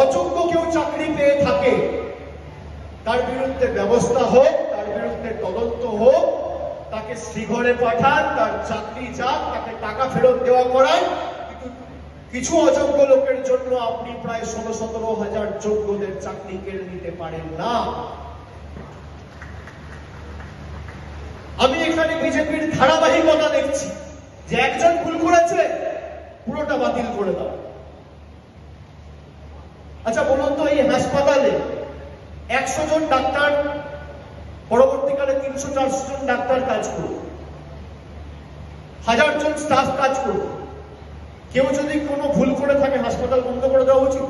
অযোগ্য কেউ চাকরি পেয়ে থাকে, তার বিরুদ্ধে ব্যবস্থা হোক, তার বিরুদ্ধে তদন্ত হোক, তাকে শ্রীঘরে পাঠান, তার চাকরি যাক, তাকে টাকা ফেরত দেওয়া করান। কিন্তু কিছু অযোগ্য লোকের জন্য আপনি প্রায় 16-17 হাজার যোগ্যদের চাকরি কেড়ে নিতে পারেন না। আমি এখানে বিজেপির ধারাবাহিকতা দেখছি যে একজন ভুল করেছে, পুরোটা বাতিল করে দাও। আচ্ছা বলুন তো, এই হাসপাতালে 100 জন ডাক্তার, পরবর্তীকালে 300-400 জন ডাক্তার কাজ করবে, 1000 জন স্টাফ কাজ করবে। কেউ যদি কোনো ভুল করে থাকে, হাসপাতাল বন্ধ করে দেওয়া উচিত,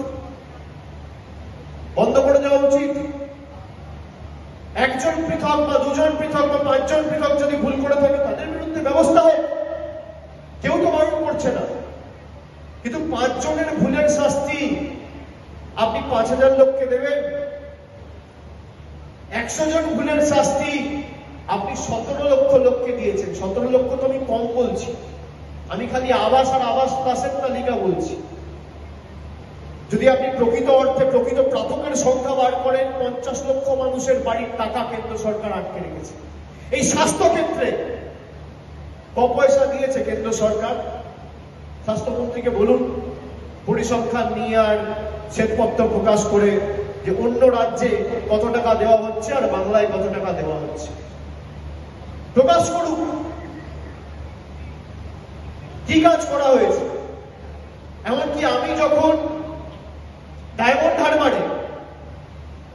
বন্ধ করে দেওয়া উচিত। একজন পৃথক বা দুজন পৃথক বা 5 জন পৃথক যদি ভুল করে থাকে, তাদের বিরুদ্ধে ব্যবস্থা হোক, কেউ তো বারণ করছে না। কিন্তু 5 জনের ভুলের শাস্তি আপনি 5000 লোককে দেবেন? 100 জন ভুলের শাস্তি আপনি 17 লক্ষ লোককে দিয়েছেন। 17 লক্ষ তো আমি কম বলছি, আমি খালি আবাস আর আবাস পাসের তালিকা বলছি। যদি আপনি প্রকৃত অর্থে প্রকৃত প্রাপকের সংখ্যা বার করেন, 50 লক্ষ মানুষের বাড়ির টাকা কেন্দ্র সরকার আটকে রেখেছে। এই স্বাস্থ্য ক্ষেত্রে ক পয়সা দিয়েছে কেন্দ্র সরকার? স্বাস্থ্যমন্ত্রীকে বলুন পরিসংখ্যান নিয়ে আর শ্বেতপত্র প্রকাশ করে যে অন্য রাজ্যে কত টাকা দেওয়া হচ্ছে আর বাংলায় কত টাকা দেওয়া হচ্ছে, প্রকাশ করুক। কি কাজ করা হয়েছে? এমনকি আমি যখন ডায়মন্ড হারবারে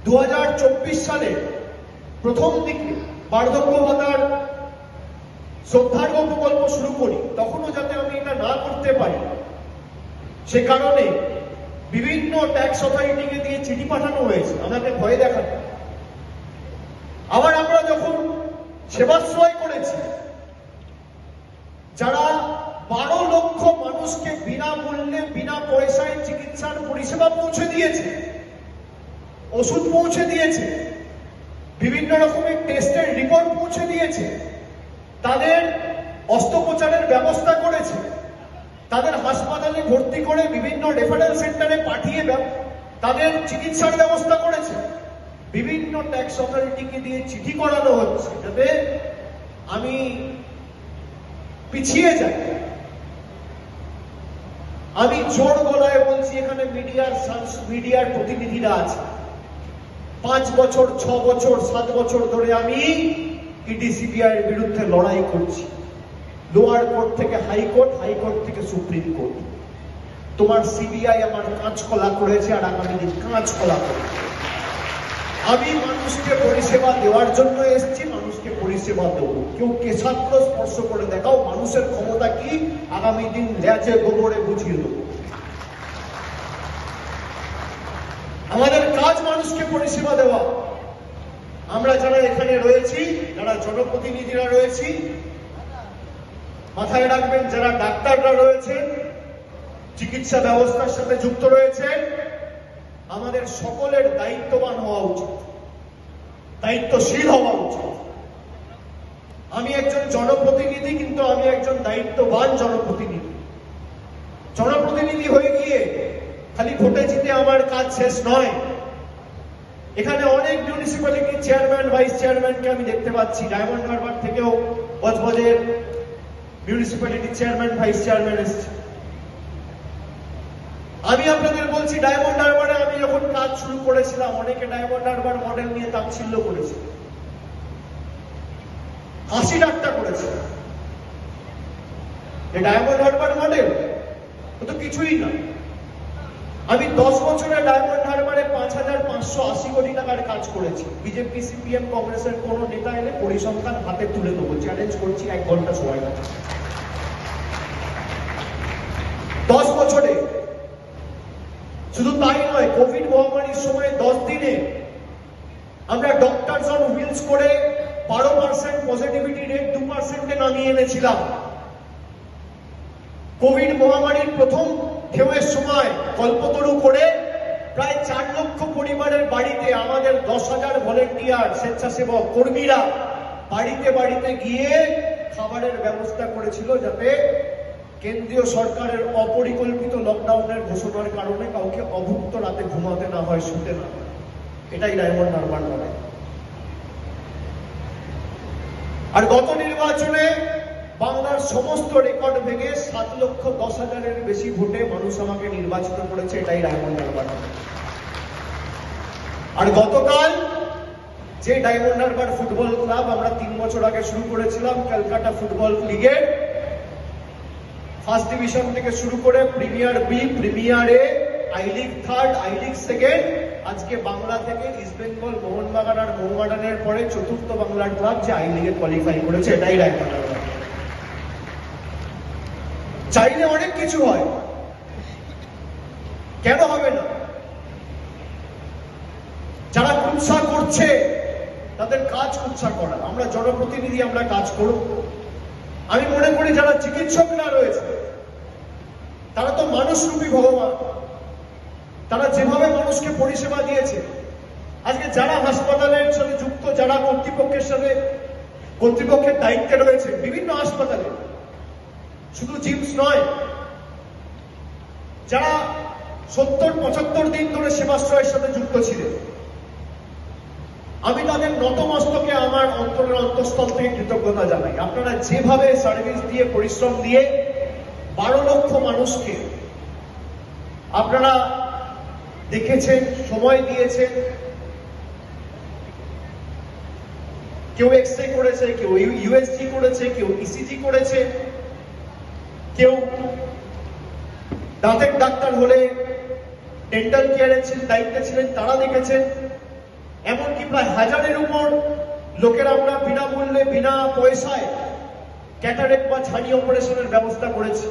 2024 সালে প্রথম দিকে বার্ধক্য ভাতার শ্রদ্ধার্ঘ প্রকল্প শুরু করি, তখনও যাতে আমি এটা না করতে পারি সে কারণে বিভিন্ন ট্যাক্স অথরিটিকে দিয়ে চিঠি পাঠানো হয়েছে, আমাকে ভয় দেখানো। আবার আমরা যখন সেবাশ্রয় করেছি, যারা 12 লক্ষ মানুষকে বিনামূল্যে বিনা পয়সায় চিকিৎসার পরিষেবা পৌঁছে দিয়েছে, ওষুধ পৌঁছে দিয়েছে, বিভিন্ন রকমের টেস্টের রিপোর্ট পৌঁছে দিয়েছে, তাদের অস্ত্রোপচারের ব্যবস্থা করেছে, তাদের হাসপাতালে ভর্তি করে বিভিন্ন রেফারেল সেন্টারে পাঠিয়ে তাদের চিকিৎসার ব্যবস্থা করেছে। বিভিন্ন ট্যাক্স অথরিটিকে দিয়ে চিঠি করানো হচ্ছে যাতে আমি পিছিয়ে যাই। আমি জোর গলায় বলছি, এখানে মিডিয়ার প্রতিনিধিরা আছে, 5 বছর 6 বছর 7 বছর ধরে আমি ইডিসিবিআই এর বিরুদ্ধে লড়াই করছি, লোয়ার কোর্ট থেকে হাইকোর্ট, হাইকোর্ট থেকে সুপ্রিম কোর্ট। তোমার সিবিআই আমার কাঁচকলা করেছে আর আগামী দিন কাঁচকলা করবে। আমি মানুষকে পরিষেবা দেওয়ার জন্য এসেছি, মানুষকে পরিষেবা দেবো। কেউ কেশাগ্র স্পর্শ করে দেখাও মানুষের ক্ষমতা কি, আগামী দিন ল্যাচে গোবরে বুঝিয়ে দেবো। আমাদের কাজ মানুষকে পরিষেবা দেওয়া। আমরা যারা এখানে রয়েছি, যারা জনপ্রতিনিধিরা রয়েছি, মাথায় রাখবেন, যারা ডাক্তাররা রয়েছেন, চিকিৎসা ব্যবস্থার সাথে যুক্ত রয়েছেন, আমাদের সকলের দায়িত্ববান হওয়া উচিত, দায়িত্বশীল হওয়া উচিত। আমি একজন জনপ্রতিনিধি, কিন্তু আমি একজন দায়িত্ববান জনপ্রতিনিধি। জনপ্রতিনিধি হয়ে গিয়ে খালি ভোটে জিতে আমার কাজ শেষ নয়। এখানে অনেক মিউনিসিপ্যালিটি চেয়ারম্যান, ভাইস চেয়ারম্যানকে আমি দেখতে পাচ্ছি। ডায়মন্ড হারবার থেকেও বজবজের মিউনিসিপ্যালিটি চেয়ারম্যান, ভাইস চেয়ারম্যান এসছে। আমি আপনাদের বলছি, ডায়মন্ড হারবারে আমি যখন কাজ শুরু করেছিলাম, অনেকে ডায়মন্ড হারবার মডেল নিয়ে তাচ্ছিল্য করেছে, হাসি ঠাট্টা করেছে। ডায়মন্ড হারবার মডেল তো কিছুই না। আমি 10 বছরে ডায়মন্ড হারবারে 5580 কোটি টাকার কাজ করেছি। বিজেপি, সিপিএম, কংগ্রেসের কোন নেতা এলে পরিসংখ্যান হাতে তুলে দেবো, চ্যালেঞ্জ করছি 1 ঘন্টা সময় লাগে। 10 বছরে। শুধু তাই নয়, কোভিড মহামারীর সময় 10 দিনে আমরা ডক্টরস অন হুইলস করে 12% পজিটিভিটি রেট 2%-এ নামিয়ে এনেছিলাম। কোভিড মহামারীর প্রথম ঢেউয়ের সময় কল্পতরু করে প্রায় 4 লক্ষ পরিবারের বাড়িতে আমাদের 10,000 ভলেন্টিয়ার, স্বেচ্ছাসেবক কর্মীরা বাড়িতে বাড়িতে গিয়ে খাবারের ব্যবস্থা করেছিল, যাতে কেন্দ্রীয় সরকারের অপরিকল্পিত লকডাউনের ঘোষণার কারণে কাউকে অভুক্ত রাতে ঘুমাতে না হয়, শুতে না হয়। এটাই ডায়মন্ড হারবার করে। আর গত নির্বাচনে বাংলার সমস্ত রেকর্ড ভেঙে 7,10,000-এর বেশি ভোটে মানুষ আমাকে নির্বাচিত করেছে, এটাই ডায়মন্ড হারবার। আর গতকাল যে ডায়মন্ড হারবার ফুটবল ক্লাব আমরা 3 বছর আগে শুরু করেছিলাম, ক্যালকাটা ফুটবল লিগের ফার্স্ট ডিভিশন থেকে শুরু করে premier B, premier A, I league third, I league second, আজকে বাংলা থেকে ইস্ট বেঙ্গল, মোহনবাগান আর মোহামেডানের পরে চতুর্থ বাংলার ক্লাব যে আই লিগে কোয়ালিফাই করেছে, এটাই ডায়মন্ড হারবার। চাইলে অনেক কিছু হয়, কেন হবে না? যারা কুৎসা করছে তাদের কাজ কুৎসা করা, আমরা জনপ্রতিনিধি, আমরা কাজ করব। আমি মনে করি যারা চিকিৎসকরা রয়েছে তারা তো মানুষরূপী ভগবান, তারা যেভাবে মানুষকে পরিষেবা দিয়েছে, আজকে যারা হাসপাতালের সাথে যুক্ত, যারা কর্তৃপক্ষের দায়িত্বে রয়েছে বিভিন্ন হাসপাতালে, শুধু জিমস নয়, যারা 70-75 দিন ধরে সেবাশ্রয়ের সাথে যুক্ত ছিলেন, আমি তাদের নতমস্তকে আমার অন্তরের অন্তঃস্থল থেকে কৃতজ্ঞতা জানাই। আপনারা যেভাবে সার্ভিস দিয়ে, পরিশ্রম দিয়ে 12 লক্ষ মানুষকে আপনারা দেখেছেন, সময় দিয়েছেন, কেউ এক্সরে করেছে, কেউ ইউএসজি করেছে, কেউ ইসিজি করেছে, কেউ দাঁতের ডাক্তার হলে ডেন্টাল কেয়ারের দায়িত্বে ছিলেন, তারা দেখেছেন। এমনকি প্রায় 1000-এর উপর লোকের আমরা বিনামূল্যে, বিনা পয়সায় ক্যাটারেক্ট বা ছানি অপারেশনের ব্যবস্থা করেছি।